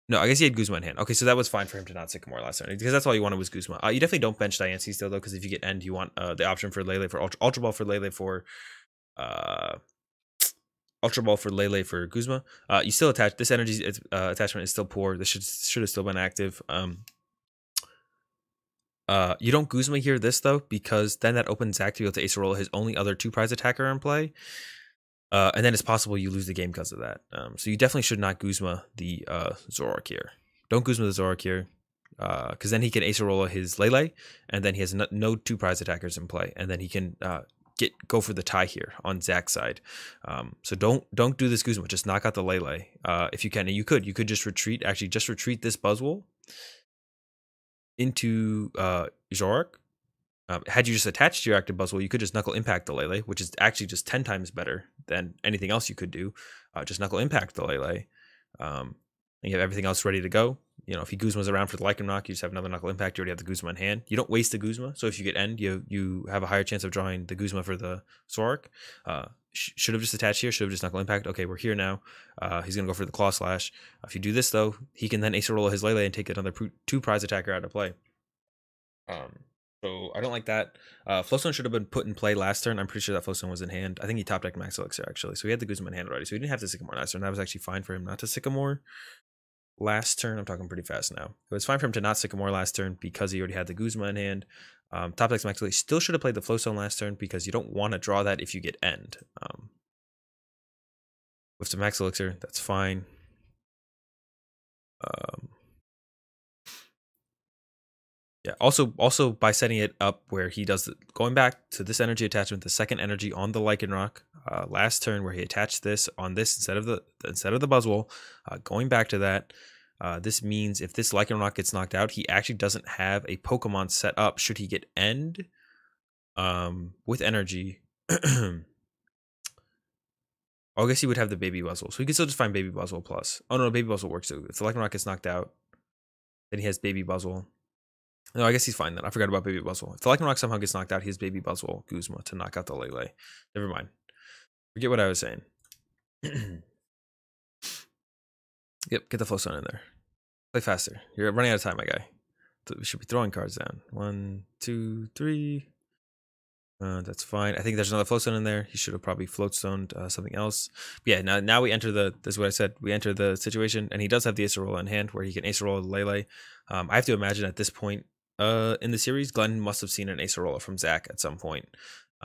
No, I guess he had Guzma in hand. Okay, so that was fine for him to not Sycamore last turn because that's all you wanted was Guzma. You definitely don't bench Diancie still though, because if you get end, you want the option for Lele for Ultra Ball for Lele for Ultra Ball for Lele for Guzma. You still attach this energy attachment is still poor. This should have still been active. You don't Guzma here this though, because then that opens Zach to be able to Acerola his only other 2 prize attacker in play. And then it's possible you lose the game because of that. So you definitely should not Guzma the ZoroEgg here. Don't Guzma the ZoroEgg here, because then he can Acerola his Lele, and then he has no 2 prize attackers in play, and then he can go for the tie here on Zach's side. So don't do this Guzma. Just knock out the Lele if you can. And you could just retreat. Actually, just retreat this Buzzwole into ZoroEgg. Had you just attached your active Buzzwole, you could just Knuckle Impact the Lele, which is actually just 10 times better than anything else you could do. Just Knuckle Impact the Lele. And you have everything else ready to go. You know, if he Guzma's around for the Lycan Rock, you just have another Knuckle Impact. You already have the Guzma in hand. You don't waste the Guzma, so if you get end, you have a higher chance of drawing the Guzma for the ZoroEgg. Should have just attached here. Should have just Knuckle Impact. Okay, we're here now. He's going to go for the Claw Slash. If you do this, though, he can then Acerola his Lele and take another 2 prize attacker out of play. So I don't like that. Flowstone should have been put in play last turn. I'm pretty sure that Flowstone was in hand. I think he top decked Max Elixir actually. So he had the Guzma in hand already. So he didn't have to Sycamore last turn. That was actually fine for him not to Sycamore last turn. I'm talking pretty fast now. It was fine for him to not Sycamore last turn because he already had the Guzma in hand. Top decks Max Elixir still should have played the Flowstone last turn because you don't want to draw that if you get end. With the Max Elixir, that's fine. Yeah. Also by setting it up where he does going back to this energy attachment, the second energy on the Lycan Rock last turn, where he attached this on this instead of the Buzzwole. Going back to that, this means if this Lycan Rock gets knocked out, he actually doesn't have a Pokemon set up. Should he get end with energy? I guess he would have the Baby Buzzwole, so he could still just find Baby Buzzwole plus. Oh no, Baby Buzzwole works too. If the Lycan Rock gets knocked out, then he has Baby Buzzwole. No, I guess he's fine then. I forgot about Baby Buzzwole. If the Lycan Rock somehow gets knocked out, he has Baby Buzzwole Guzma to knock out the Lele. Never mind. Forget what I was saying. Yep, get the Flowstone in there. Play faster. You're running out of time, my guy. We should be throwing cards down. 1, 2, 3. That's fine. I think there's another Flowstone in there. He should have probably Floatstoned something else. But yeah, now we enter this is what I said. We enter the situation, and he does have the Acerola in hand where he can Acerola the Lele. I have to imagine at this point in the series, Glenn must have seen an Acerola from Zach at some point.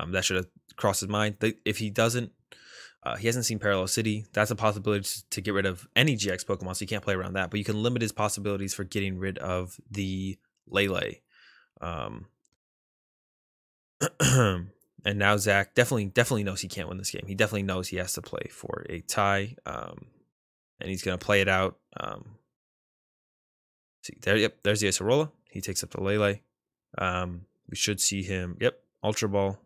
That should have crossed his mind. If he doesn't, he hasn't seen Parallel City. That's a possibility to get rid of any GX Pokemon, so you can't play around that. But you can limit his possibilities for getting rid of the Lele. And now Zach definitely knows he can't win this game. He definitely knows he has to play for a tie, and he's gonna play it out. See there, yep, there's the Acerola. He takes up the Lele. We should see him. Yep, Ultra Ball.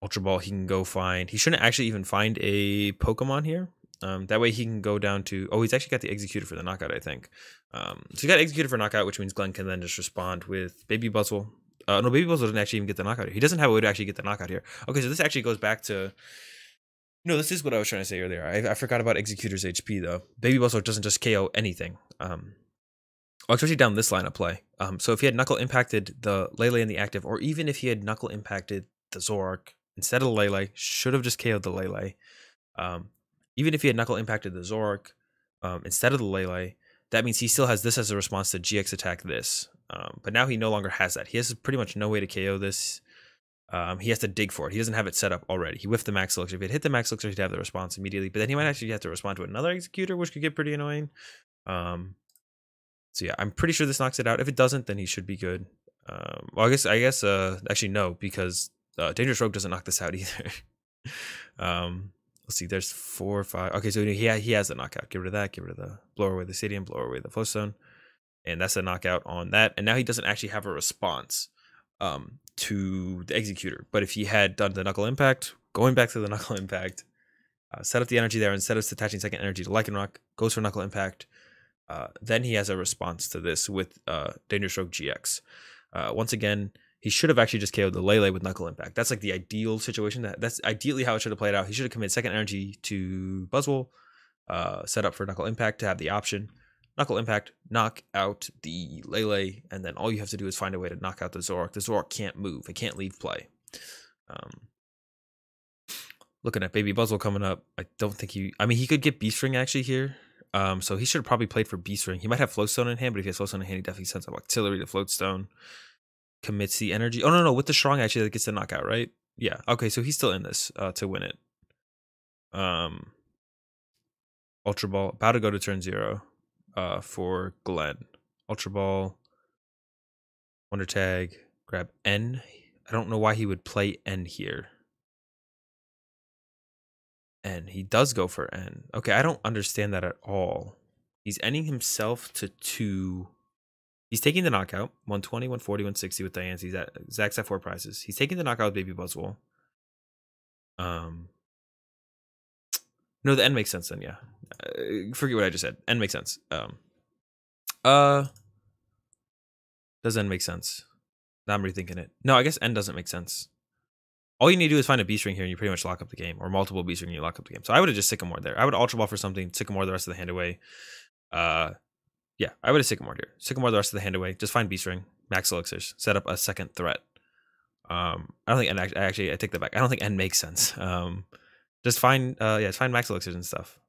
Ultra Ball. He can go find. He shouldn't actually even find a Pokemon here. That way he can go down to. Oh, he's actually got the Executor for the knockout, I think. So he got Executor for knockout, which means Glenn can then just respond with Baby Buzzwole. No, Baby Buzzwole doesn't actually even get the knockout here. He doesn't have a way to actually get the knockout here. Okay, so this actually goes back to... No, this is what I was trying to say earlier. I forgot about Executor's HP, though. Baby Buzzwole doesn't just KO anything. Especially down this line of play. So if he had Knuckle impacted the Lele in the active, or even if he had Knuckle impacted the ZoroEgg instead of the Lele, should have just KO'd the Lele. Even if he had Knuckle impacted the ZoroEgg instead of the Lele, that means he still has this as a response to GX attack this. But now he no longer has that. He has pretty much no way to KO this. He has to dig for it. He doesn't have it set up already. He whiffed the Max Elixir. If he had hit the Max Elixir, he'd have the response immediately. But then he might actually have to respond to another Executor, which could get pretty annoying. So yeah, I'm pretty sure this knocks it out. If it doesn't, then he should be good. Well, I guess actually no, because Dangerous Rogue doesn't knock this out either. Let's see. There's 4 or 5. Okay, so he has the knockout. Get rid of that. Get rid of the blow away the stadium. Blow away the flowstone, and that's a knockout on that. And now he doesn't actually have a response to the executor. But if he had done the knuckle impact, going back to the knuckle impact, set up the energy there instead of attaching second energy to Lycanroc, goes for knuckle impact. Then he has a response to this with Dangerous Rogue GX. Once again, he should have actually just KO'd the Lele with knuckle impact. That's like the ideal situation. That's ideally how it should have played out. He should have committed second energy to Buzzwole, set up for knuckle impact to have the option. Knuckle impact, knock out the Lele, and then all you have to do is find a way to knock out the Zoroark. The Zoroark can't move. It can't leave play. Looking at Baby Buzzwole coming up, I don't think he... I mean, he could get Beast Ring actually here. So he should have probably played for Beast Ring. He might have Floatstone in hand, but if he has Floatstone in hand, he definitely sends up Artillery to Floatstone. Commits the energy. Oh, no. With the Strong, actually, that gets the knockout, right? Yeah. Okay, so he's still in this to win it. Ultra Ball. About to go to turn 0 for Glenn. Ultra Ball. Wonder Tag. Grab N. I don't know why he would play N here. N. He does go for N. Okay, I don't understand that at all. He's ending himself to 2. He's taking the knockout. 120, 140, 160 with Diancie. Zach's at 4 prizes. He's taking the knockout with Baby Buzzwole. No, the N makes sense then, yeah. Forget what I just said. N makes sense. Does N make sense? Now I'm rethinking it. No, I guess N doesn't make sense. All you need to do is find a Beast Ring here and you pretty much lock up the game. Or multiple Beast Ring and you lock up the game. So I would have just Sycamore there. I would Ultra Ball for something, Sycamore the rest of the hand away. Yeah, I would have Sycamore here. Sycamore the rest of the hand away. Just find Beast Ring, Max Elixirs, set up a second threat. I don't think N actually I take that back. I don't think N makes sense. Just find just find Max Elixirs and stuff.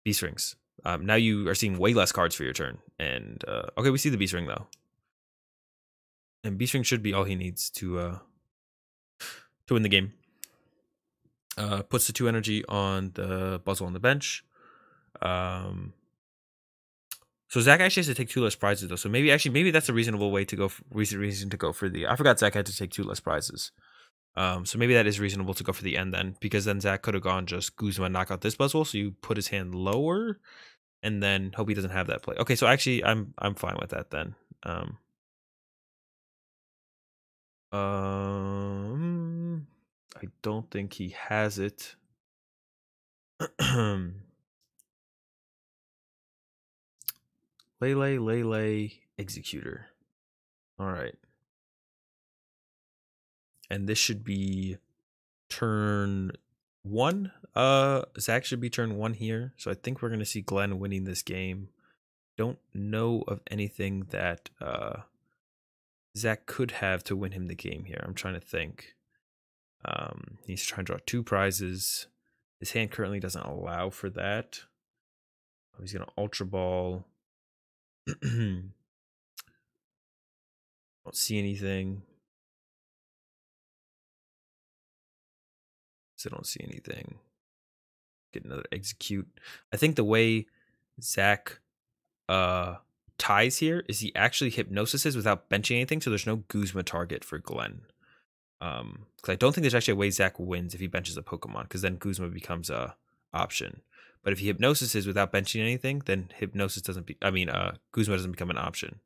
Beast Rings. Now you are seeing way less cards for your turn. And okay, we see the Beast Ring though. And Beast Ring should be all he needs to win the game. Puts the 2 energy on the Buzzwole on the bench. So Zach actually has to take 2 less prizes though. So maybe that's a reasonable way to go. Reason to go for the. I forgot Zach had to take 2 less prizes. So maybe that is reasonable to go for the end then, because then Zach could have gone just Guzma and knock out this Buzzwole. So you put his hand lower, and then hope he doesn't have that play. Okay, so actually I'm fine with that then. I don't think he has it. Lele, Executor. All right. And this should be turn 1. Zach should be turn 1 here. So I think we're going to see Glenn winning this game. Don't know of anything that Zach could have to win him the game here. I'm trying to think. He's trying to draw 2 prizes. His hand currently doesn't allow for that. He's going to Ultra Ball. Don't see anything. So don't see anything. Get another Execute. I think the way Zach ties here is he actually hypnosises without benching anything, so there's no Guzma target for Glenn. Because I don't think there's actually a way Zach wins if he benches a Pokemon, because then Guzma becomes a option. But if he hypnosises without benching anything, then hypnosis doesn't Guzma doesn't become an option.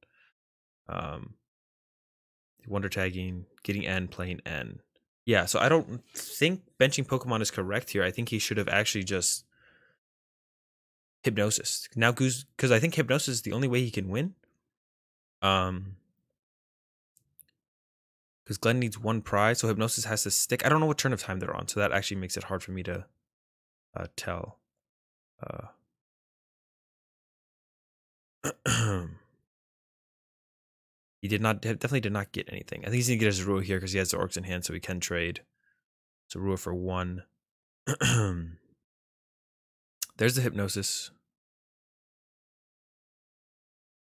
Wonder tagging, getting N, playing N. Yeah, so I don't think benching Pokemon is correct here. I think he should have actually just Hypnosis. Now because I think Hypnosis is the only way he can win. Because Glenn needs 1 prize, so Hypnosis has to stick. I don't know what turn of time they're on, so that actually makes it hard for me to tell. He definitely did not get anything. I think he's gonna get his Zorua here because he has the Orcs in hand, so he can trade Zorua for 1. There's the Hypnosis.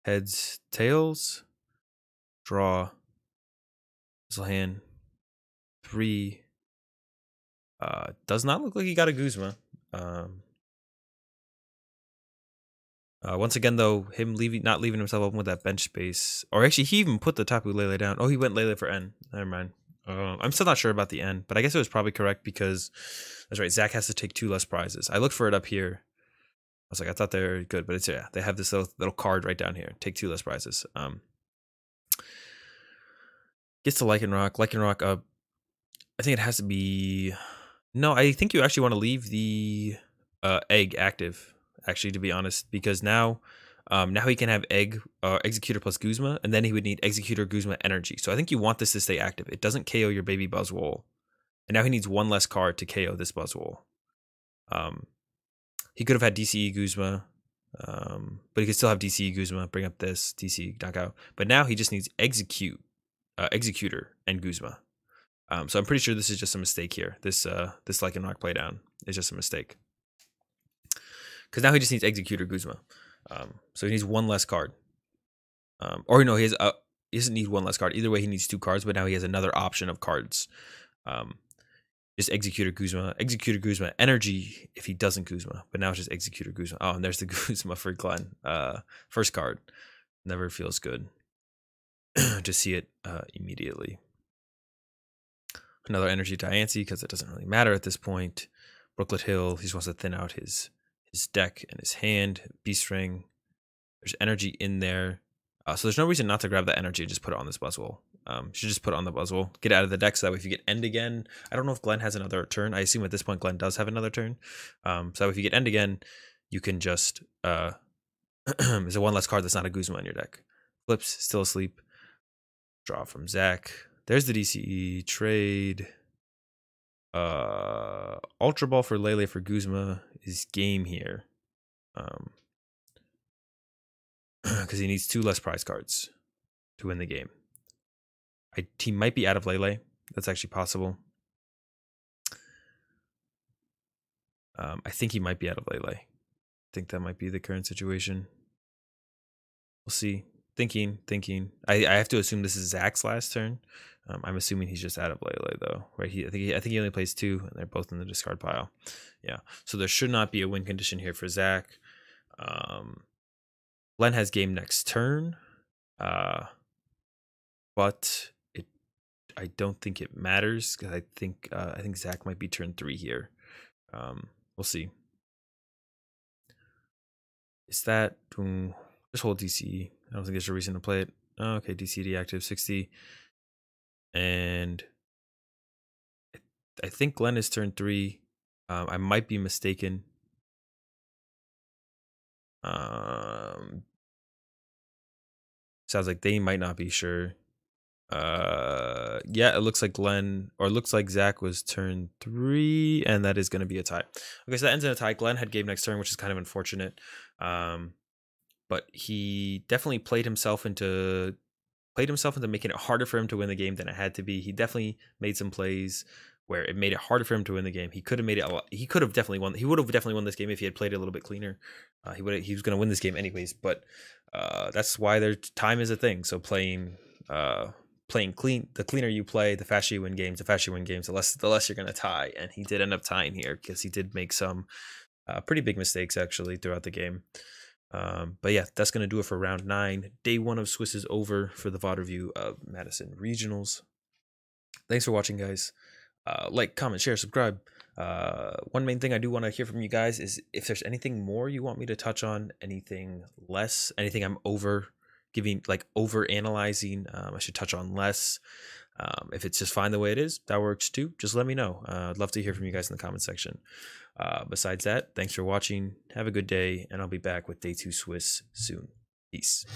Heads, tails. Draw. Hand. 3. Does not look like he got a Guzma. Once again, though, him not leaving himself open with that bench space. Or actually, he even put the Tapu Lele down. Oh, he went Lele for N. Never mind. I'm still not sure about the end, but I guess it was probably correct because that's right. Zach has to take 2 less prizes. I looked for it up here. I was like, I thought they were good, but it's yeah. They have this little card right down here. Take 2 less prizes. Gets to Lycanroc. Lycanroc. I think it has to be. No, I think you actually want to leave the egg active. Actually, to be honest, because now he can have Executor plus Guzma, and then he would need Executor Guzma energy. So I think you want this to stay active. It doesn't KO your baby Buzzwole. And now he needs 1 less card to KO this Buzzwole. He could have had DCE Guzma, but he could still have DCE Guzma, bring up this, DCE knockout. But now he just needs Executor and Guzma. So I'm pretty sure this is just a mistake here. This Lycanroc playdown is just a mistake. Because now he just needs Executor Guzma. So he needs 1 less card. Or no, he doesn't need 1 less card. Either way, he needs 2 cards, but now he has another option of cards. Just Executor Guzma energy if he doesn't Guzma. But now it's just Executor Guzma. Oh, and there's the Guzma for Glenn. First card. Never feels good to see it immediately. Another energy Diancie because it doesn't really matter at this point. Brooklet Hill, he just wants to thin out his deck and his hand. Beast Ring. There's energy in there. So there's no reason not to grab that energy and just put it on this Buzzwole. Should just put it on the Buzzwole. Get it out of the deck so that way if you get end again. I don't know if Glenn has another turn. I assume at this point Glenn does have another turn. So if you get end again, you can just there's a 1 less card that's not a Guzma in your deck. Flips, still asleep. Draw from Zach. There's the DCE trade. Ultra Ball for Lele for Guzma is game here. Because he needs 2 less prize cards to win the game. He might be out of Lele. That's actually possible. I think he might be out of Lele. I think that might be the current situation. We'll see. Thinking. I have to assume this is Zach's last turn. I'm assuming he's just out of Lele though, right? I think he only plays 2, and they're both in the discard pile. Yeah. So there should not be a win condition here for Zach. Len has game next turn, but I don't think it matters because I think Zach might be turn 3 here. We'll see. Is that just hold DC? I don't think there's a reason to play it. Oh, okay, DCD active 60, and I think Glenn is turn 3. I might be mistaken. Sounds like they might not be sure. Yeah, it looks like Zach was turn 3, and that is going to be a tie. Okay, so that ends in a tie. Glenn had game next turn, which is kind of unfortunate. But he definitely played himself into making it harder for him to win the game than it had to be. He definitely made some plays where it made it harder for him to win the game. He could have made it a lot. He would have definitely won this game if he had played it a little bit cleaner. He was going to win this game anyways, but that's why their time is a thing. So playing clean, the cleaner you play, the faster you win games. The faster you win games, the less you're going to tie. And he did end up tying here because he did make some pretty big mistakes actually throughout the game. But yeah, that's going to do it for round 9. Day 1 of Swiss is over for the VOD review of Madison Regionals. Thanks for watching, guys. Like, comment, share, subscribe. One main thing I do want to hear from you guys is if there's anything more you want me to touch on, anything less, anything I'm over analyzing, I should touch on less. If it's just fine the way it is, that works too. Just let me know. I'd love to hear from you guys in the comment section. Besides that, thanks for watching. Have a good day, and I'll be back with Day 2 Swiss soon. Peace.